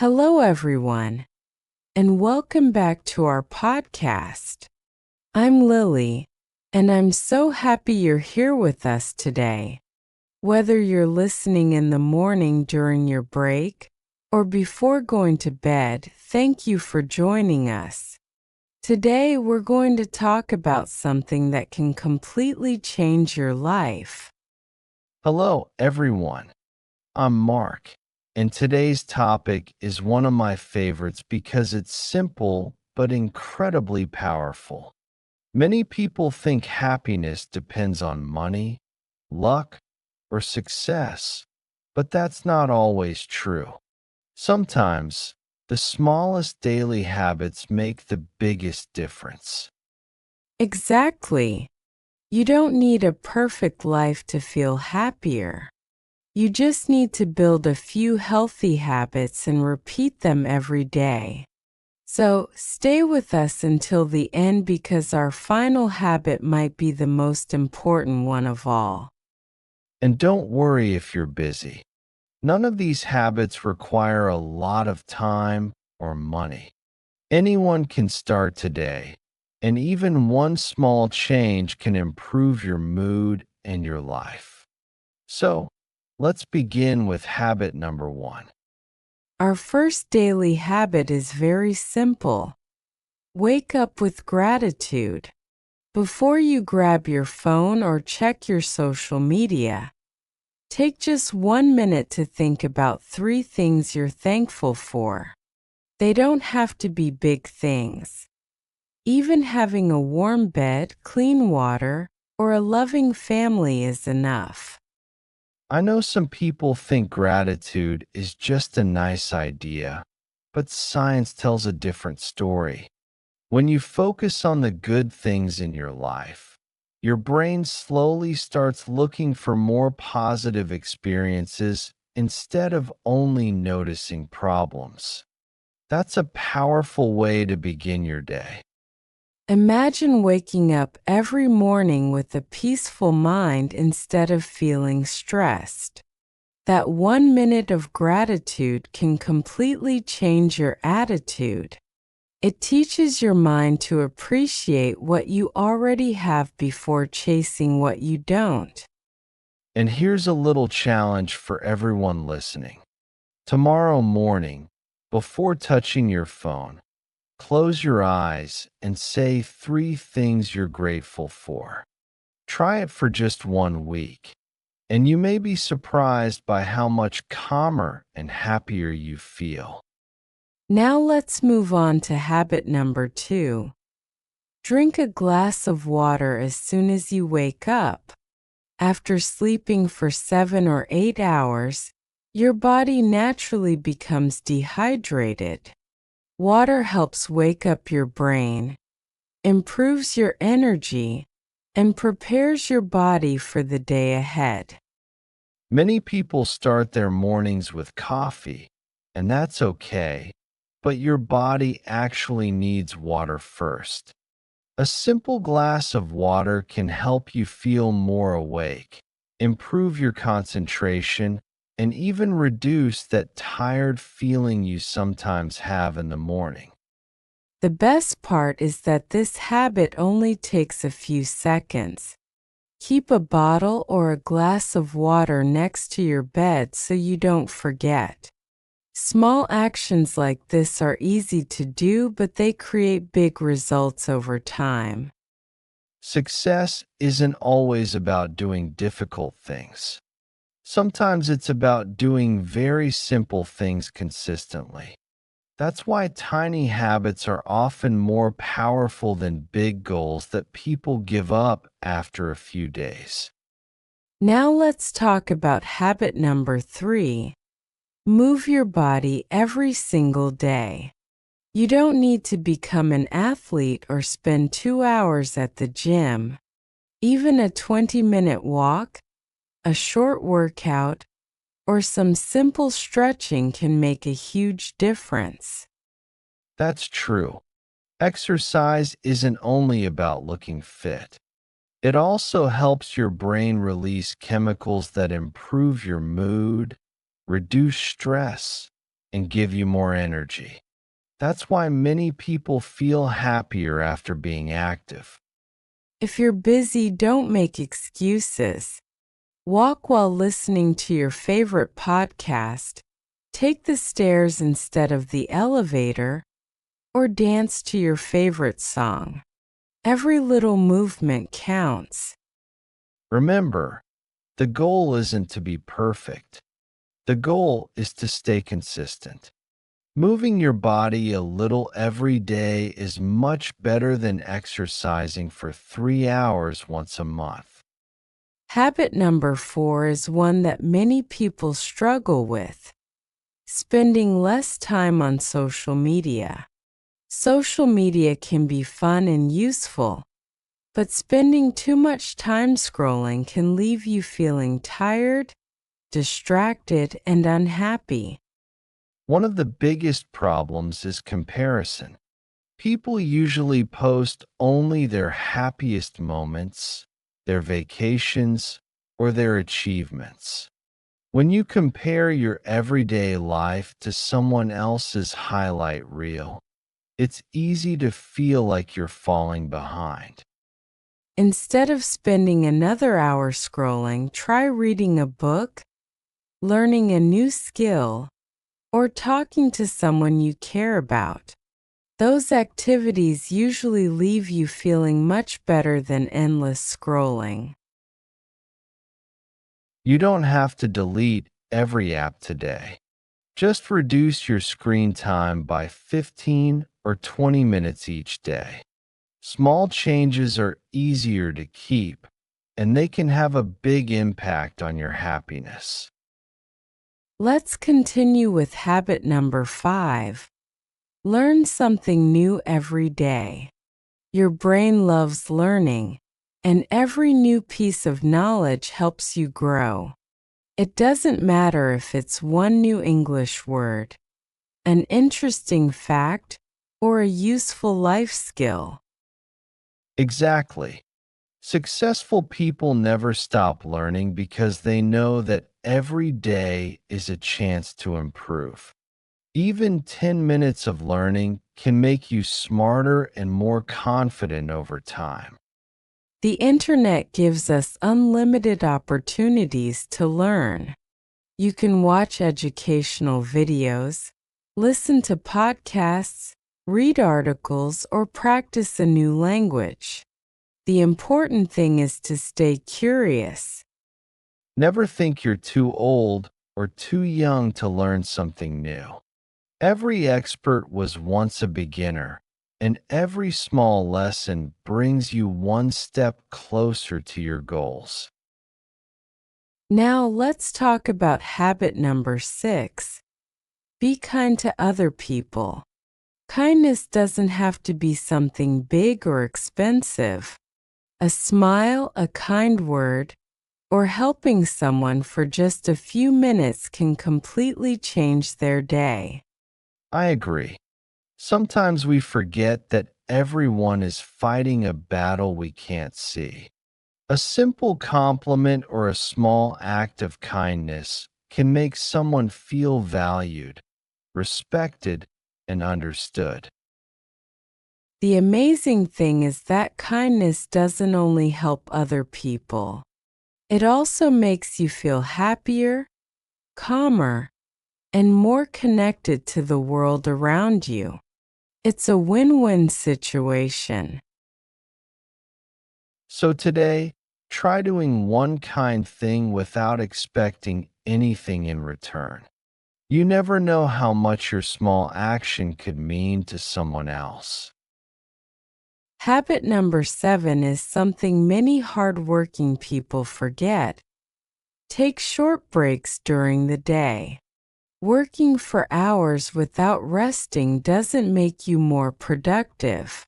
Hello, everyone, and welcome back to our podcast. I'm Lily, and I'm so happy you're here with us today. Whether you're listening in the morning during your break or before going to bed, thank you for joining us. Today, we're going to talk about something that can completely change your life. Hello, everyone. I'm Mark, and today's topic is one of my favorites because it's simple but incredibly powerful. Many people think happiness depends on money, luck, or success, but that's not always true. Sometimes, the smallest daily habits make the biggest difference. Exactly. You don't need a perfect life to feel happier. You just need to build a few healthy habits and repeat them every day. So stay with us until the end because our final habit might be the most important one of all. And don't worry if you're busy. None of these habits require a lot of time or money. Anyone can start today, and even one small change can improve your mood and your life. So, let's begin with habit number one. Our first daily habit is very simple. Wake up with gratitude. Before you grab your phone or check your social media, take just 1 minute to think about 3 things you're thankful for. They don't have to be big things. Even having a warm bed, clean water, or a loving family is enough. I know some people think gratitude is just a nice idea, but science tells a different story. When you focus on the good things in your life, your brain slowly starts looking for more positive experiences instead of only noticing problems. That's a powerful way to begin your day. Imagine waking up every morning with a peaceful mind instead of feeling stressed. That 1 minute of gratitude can completely change your attitude. It teaches your mind to appreciate what you already have before chasing what you don't. And here's a little challenge for everyone listening. Tomorrow morning, before touching your phone, close your eyes and say 3 things you're grateful for. Try it for just 1 week, and you may be surprised by how much calmer and happier you feel. Now let's move on to habit number 2. Drink a glass of water as soon as you wake up. After sleeping for 7 or 8 hours, your body naturally becomes dehydrated. Water helps wake up your brain, improves your energy, and prepares your body for the day ahead. Many people start their mornings with coffee, and that's okay, but your body actually needs water first. A simple glass of water can help you feel more awake, improve your concentration, and even reduce that tired feeling you sometimes have in the morning. The best part is that this habit only takes a few seconds. Keep a bottle or a glass of water next to your bed so you don't forget. Small actions like this are easy to do, but they create big results over time. Success isn't always about doing difficult things. Sometimes it's about doing very simple things consistently. That's why tiny habits are often more powerful than big goals that people give up after a few days. Now let's talk about habit number 3. Move your body every single day. You don't need to become an athlete or spend 2 hours at the gym. Even a 20-minute walk, a short workout, or some simple stretching can make a huge difference. That's true. Exercise isn't only about looking fit. It also helps your brain release chemicals that improve your mood, reduce stress, and give you more energy. That's why many people feel happier after being active. If you're busy, don't make excuses. Walk while listening to your favorite podcast, take the stairs instead of the elevator, or dance to your favorite song. Every little movement counts. Remember, the goal isn't to be perfect. The goal is to stay consistent. Moving your body a little every day is much better than exercising for 3 hours once a month. Habit number 4 is one that many people struggle with: spending less time on social media. Social media can be fun and useful, but spending too much time scrolling can leave you feeling tired, distracted, and unhappy. One of the biggest problems is comparison. People usually post only their happiest moments, their vacations, or their achievements. When you compare your everyday life to someone else's highlight reel, it's easy to feel like you're falling behind. Instead of spending another hour scrolling, try reading a book, learning a new skill, or talking to someone you care about. Those activities usually leave you feeling much better than endless scrolling. You don't have to delete every app today. Just reduce your screen time by 15 or 20 minutes each day. Small changes are easier to keep, and they can have a big impact on your happiness. Let's continue with habit number 5. Learn something new every day. Your brain loves learning, and every new piece of knowledge helps you grow. It doesn't matter if it's one new English word, an interesting fact, or a useful life skill. Exactly. Successful people never stop learning because they know that every day is a chance to improve. Even 10 minutes of learning can make you smarter and more confident over time. The internet gives us unlimited opportunities to learn. You can watch educational videos, listen to podcasts, read articles, or practice a new language. The important thing is to stay curious. Never think you're too old or too young to learn something new. Every expert was once a beginner, and every small lesson brings you one step closer to your goals. Now let's talk about habit number 6. Be kind to other people. Kindness doesn't have to be something big or expensive. A smile, a kind word, or helping someone for just a few minutes can completely change their day. I agree. Sometimes we forget that everyone is fighting a battle we can't see. A simple compliment or a small act of kindness can make someone feel valued, respected, and understood. The amazing thing is that kindness doesn't only help other people. It also makes you feel happier, calmer, and more connected to the world around you. It's a win-win situation. So today, try doing one kind thing without expecting anything in return. You never know how much your small action could mean to someone else. Habit number 7 is something many hardworking people forget. Take short breaks during the day. Working for hours without resting doesn't make you more productive.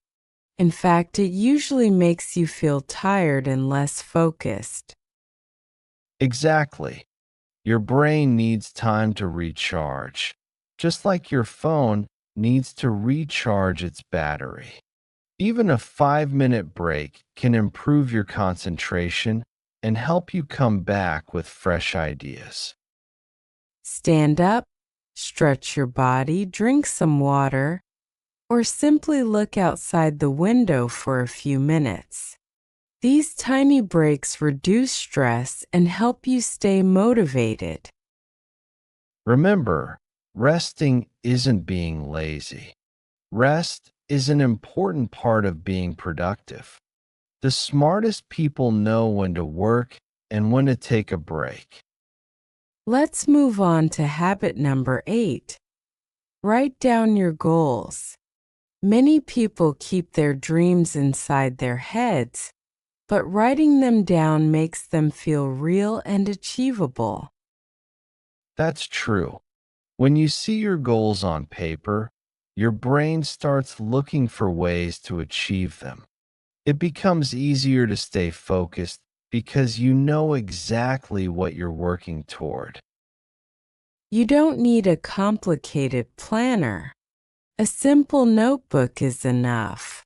In fact, it usually makes you feel tired and less focused. Exactly. Your brain needs time to recharge, just like your phone needs to recharge its battery. Even a 5-minute break can improve your concentration and help you come back with fresh ideas. Stand up, Stretch your body, drink some water, or simply look outside the window for a few minutes. These tiny breaks reduce stress and help you stay motivated. Remember, resting isn't being lazy. Rest is an important part of being productive. The smartest people know when to work and when to take a break. Let's move on to habit number 8. Write down your goals. Many people keep their dreams inside their heads, but writing them down makes them feel real and achievable. That's true. When you see your goals on paper, your brain starts looking for ways to achieve them. It becomes easier to stay focused because you know exactly what you're working toward. You don't need a complicated planner. A simple notebook is enough.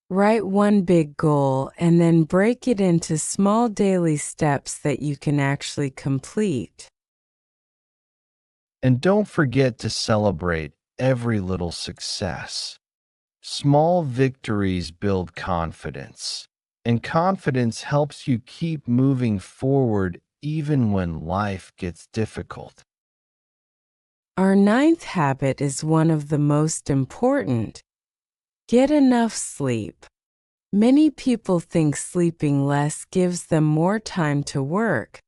Write one big goal and then break it into small daily steps that you can actually complete. And don't forget to celebrate every little success. Small victories build confidence, and confidence helps you keep moving forward even when life gets difficult. Our ninth habit is one of the most important. Get enough sleep. Many people think sleeping less gives them more time to work,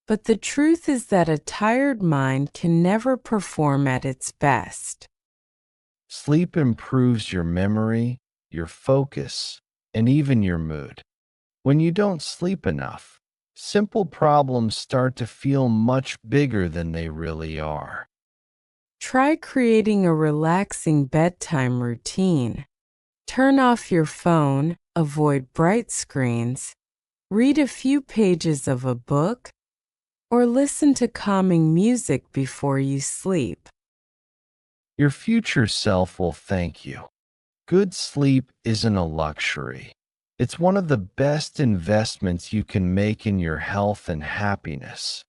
but the truth is that a tired mind can never perform at its best. Sleep improves your memory, your focus, and even your mood. When you don't sleep enough, simple problems start to feel much bigger than they really are. Try creating a relaxing bedtime routine. Turn off your phone, avoid bright screens, read a few pages of a book, or listen to calming music before you sleep. Your future self will thank you. Good sleep isn't a luxury. It's one of the best investments you can make in your health and happiness.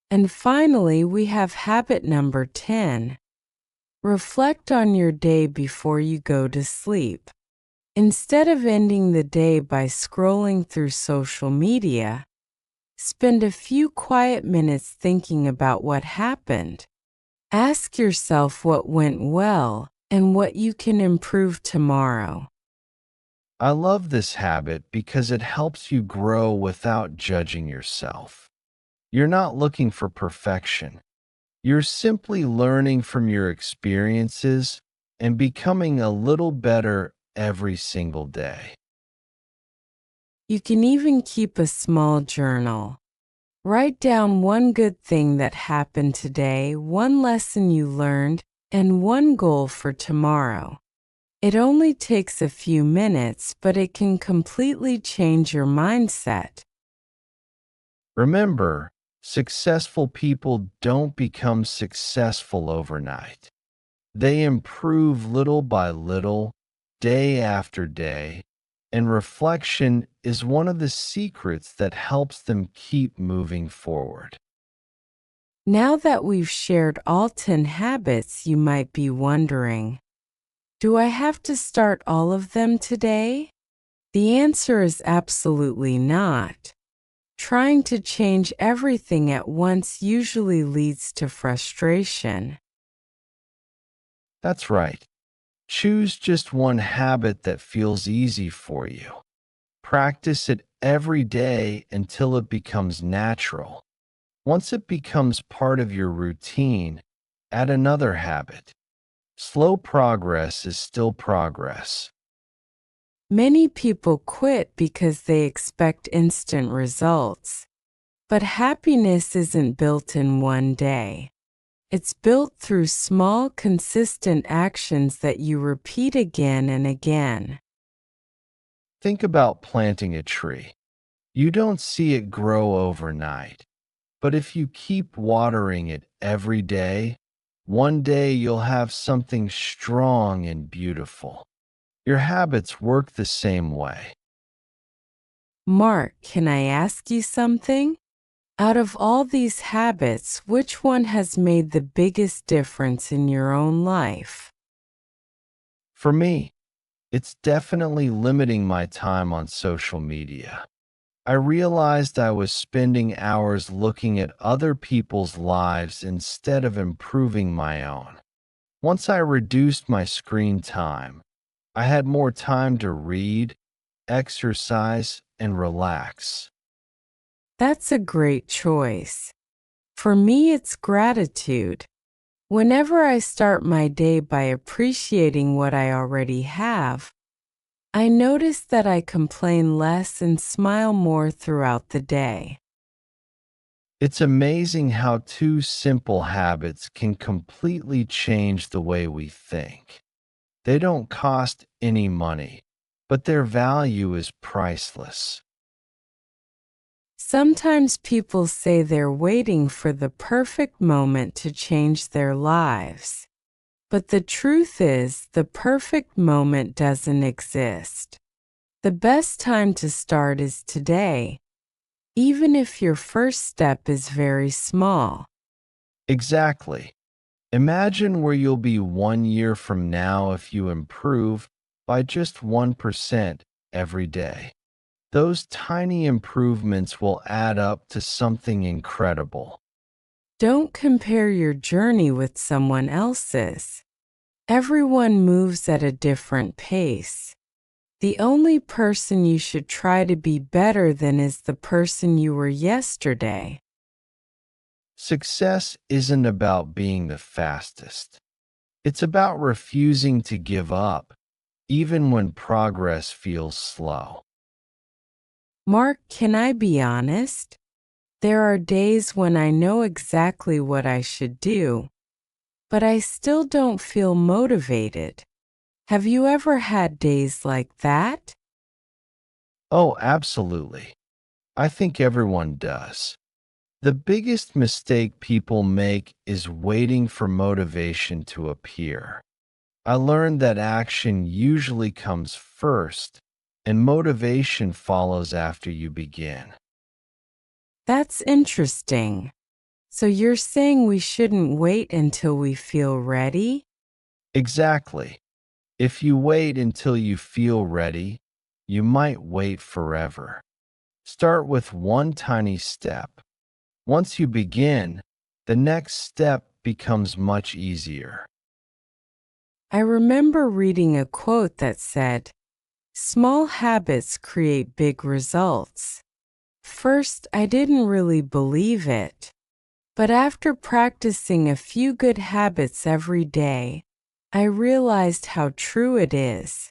And finally, we have habit number 10. Reflect on your day before you go to sleep. Instead of ending the day by scrolling through social media, spend a few quiet minutes thinking about what happened. Ask yourself what went well and what you can improve tomorrow. I love this habit because it helps you grow without judging yourself. You're not looking for perfection. You're simply learning from your experiences and becoming a little better every single day. You can even keep a small journal. Write down one good thing that happened today, one lesson you learned, and one goal for tomorrow. It only takes a few minutes, but it can completely change your mindset. Remember, successful people don't become successful overnight. They improve little by little, day after day, and reflection is one of the secrets that helps them keep moving forward. Now that we've shared all 10 habits, you might be wondering, do I have to start all of them today? The answer is absolutely not. Trying to change everything at once usually leads to frustration. That's right. Choose just one habit that feels easy for you. Practice it every day until it becomes natural. Once it becomes part of your routine, add another habit. Slow progress is still progress. Many people quit because they expect instant results. But happiness isn't built in one day. It's built through small, consistent actions that you repeat again and again. Think about planting a tree. You don't see it grow overnight, but if you keep watering it every day, one day you'll have something strong and beautiful. Your habits work the same way. Mark, can I ask you something? Out of all these habits, which one has made the biggest difference in your own life? For me, it's definitely limiting my time on social media. I realized I was spending hours looking at other people's lives instead of improving my own. Once I reduced my screen time, I had more time to read, exercise, and relax. That's a great choice. For me, it's gratitude. Whenever I start my day by appreciating what I already have, I notice that I complain less and smile more throughout the day. It's amazing how two simple habits can completely change the way we think. They don't cost any money, but their value is priceless. Sometimes people say they're waiting for the perfect moment to change their lives. But the truth is, the perfect moment doesn't exist. The best time to start is today, even if your first step is very small. Exactly. Imagine where you'll be 1 year from now if you improve by just 1% every day. Those tiny improvements will add up to something incredible. Don't compare your journey with someone else's. Everyone moves at a different pace. The only person you should try to be better than is the person you were yesterday. Success isn't about being the fastest. It's about refusing to give up, even when progress feels slow. Mark, can I be honest? There are days when I know exactly what I should do, but I still don't feel motivated. Have you ever had days like that? Oh, absolutely. I think everyone does. The biggest mistake people make is waiting for motivation to appear. I learned that action usually comes first, and motivation follows after you begin. That's interesting. So you're saying we shouldn't wait until we feel ready? Exactly. If you wait until you feel ready, you might wait forever. Start with one tiny step. Once you begin, the next step becomes much easier. I remember reading a quote that said, "Small habits create big results." First, I didn't really believe it. But after practicing a few good habits every day, I realized how true it is.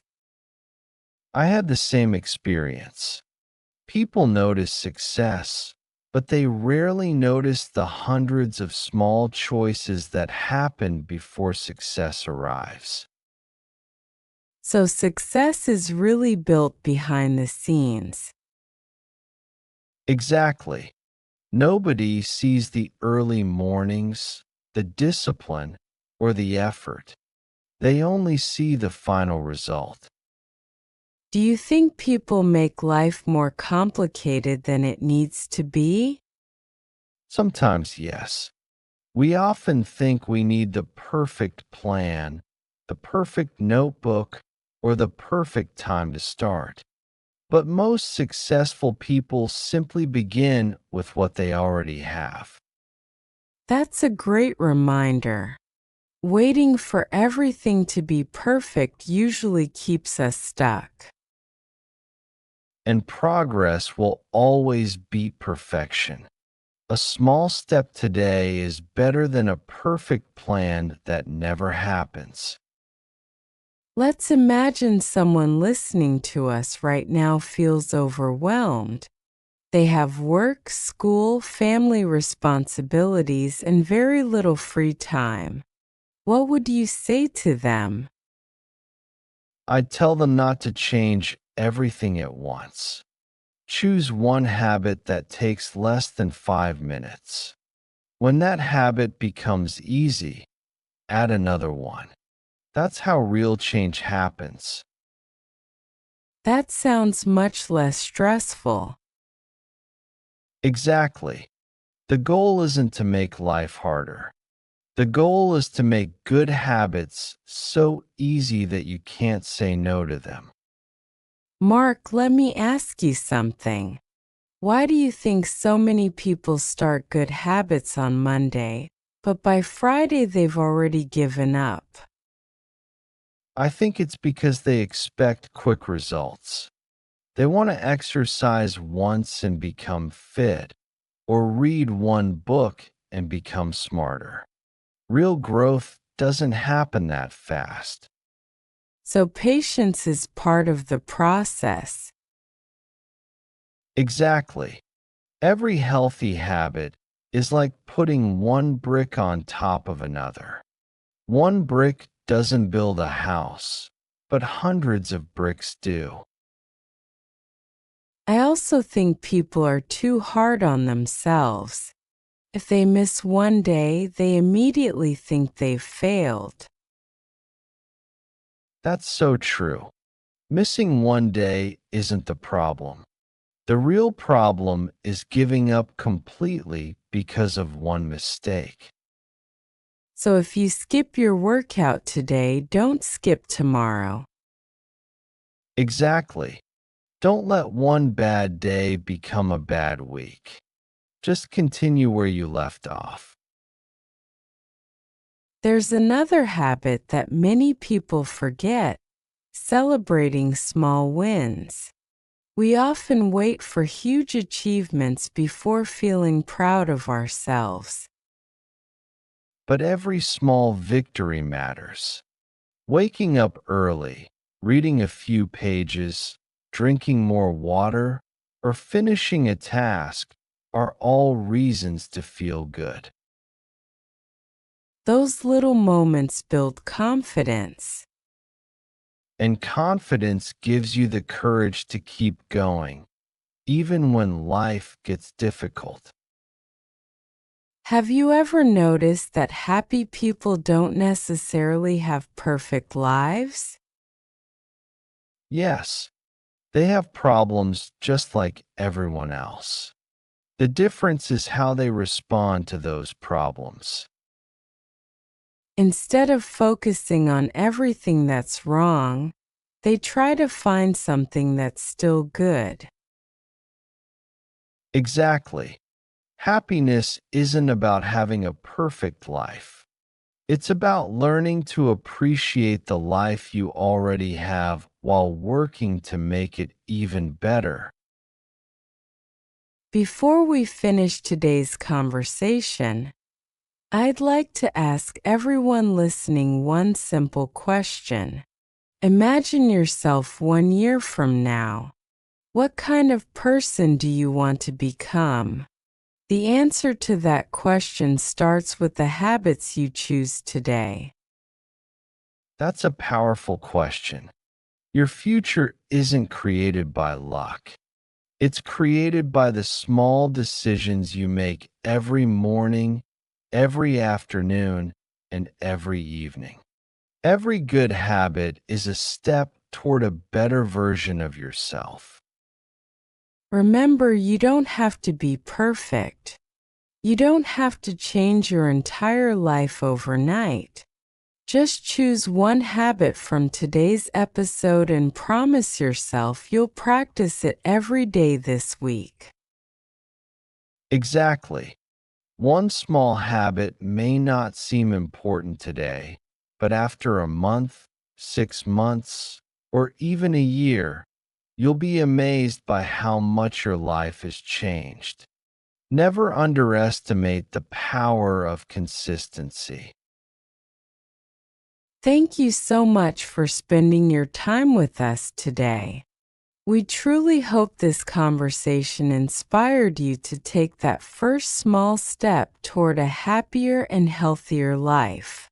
I had the same experience. People notice success, but they rarely notice the hundreds of small choices that happen before success arrives. So success is really built behind the scenes. Exactly. Nobody sees the early mornings, the discipline, or the effort. They only see the final result. Do you think people make life more complicated than it needs to be? Sometimes, yes. We often think we need the perfect plan, the perfect notebook, or the perfect time to start. But most successful people simply begin with what they already have. That's a great reminder. Waiting for everything to be perfect usually keeps us stuck. And progress will always beat perfection. A small step today is better than a perfect plan that never happens. Let's imagine someone listening to us right now feels overwhelmed. They have work, school, family responsibilities, and very little free time. What would you say to them? I'd tell them not to change everything at once. Choose one habit that takes less than 5 minutes. When that habit becomes easy, add another one. That's how real change happens. That sounds much less stressful. Exactly. The goal isn't to make life harder. The goal is to make good habits so easy that you can't say no to them. Mark, let me ask you something. Why do you think so many people start good habits on Monday, but by Friday they've already given up? I think it's because they expect quick results. They want to exercise once and become fit, or read one book and become smarter. Real growth doesn't happen that fast. So patience is part of the process. Exactly. Every healthy habit is like putting one brick on top of another. One brick doesn't build a house, but hundreds of bricks do. I also think people are too hard on themselves. If they miss one day, they immediately think they've failed. That's so true. Missing one day isn't the problem. The real problem is giving up completely because of one mistake. So if you skip your workout today, don't skip tomorrow. Exactly. Don't let one bad day become a bad week. Just continue where you left off. There's another habit that many people forget: celebrating small wins. We often wait for huge achievements before feeling proud of ourselves. But every small victory matters. Waking up early, reading a few pages, drinking more water, or finishing a task are all reasons to feel good. Those little moments build confidence. And confidence gives you the courage to keep going, even when life gets difficult. Have you ever noticed that happy people don't necessarily have perfect lives? Yes, they have problems just like everyone else. The difference is how they respond to those problems. Instead of focusing on everything that's wrong, they try to find something that's still good. Exactly. Happiness isn't about having a perfect life. It's about learning to appreciate the life you already have while working to make it even better. Before we finish today's conversation, I'd like to ask everyone listening one simple question. Imagine yourself 1 year from now. What kind of person do you want to become? The answer to that question starts with the habits you choose today. That's a powerful question. Your future isn't created by luck. It's created by the small decisions you make every morning, every afternoon, and every evening. Every good habit is a step toward a better version of yourself. Remember, you don't have to be perfect. You don't have to change your entire life overnight. Just choose one habit from today's episode and promise yourself you'll practice it every day this week. Exactly. One small habit may not seem important today, but after a month, 6 months, or even a year, you'll be amazed by how much your life has changed. Never underestimate the power of consistency. Thank you so much for spending your time with us today. We truly hope this conversation inspired you to take that first small step toward a happier and healthier life.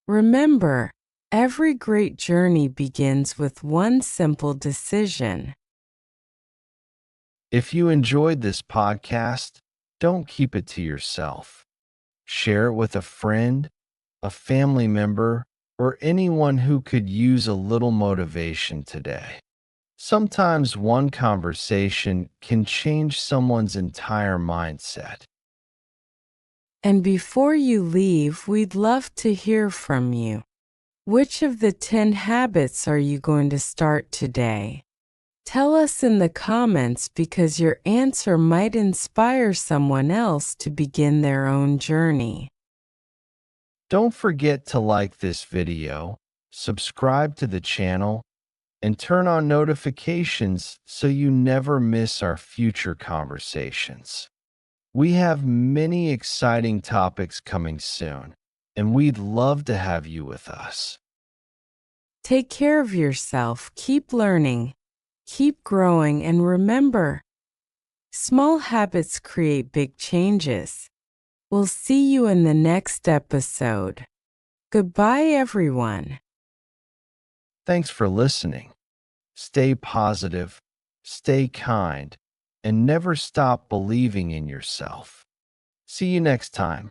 Remember, every great journey begins with one simple decision. If you enjoyed this podcast, don't keep it to yourself. Share it with a friend, a family member, or anyone who could use a little motivation today. Sometimes one conversation can change someone's entire mindset. And before you leave, we'd love to hear from you. Which of the 10 habits are you going to start today? Tell us in the comments because your answer might inspire someone else to begin their own journey. Don't forget to like this video, subscribe to the channel, and turn on notifications so you never miss our future conversations. We have many exciting topics coming soon, and we'd love to have you with us. Take care of yourself, keep learning, keep growing, and remember, small habits create big changes. We'll see you in the next episode. Goodbye, everyone. Thanks for listening. Stay positive, stay kind, and never stop believing in yourself. See you next time.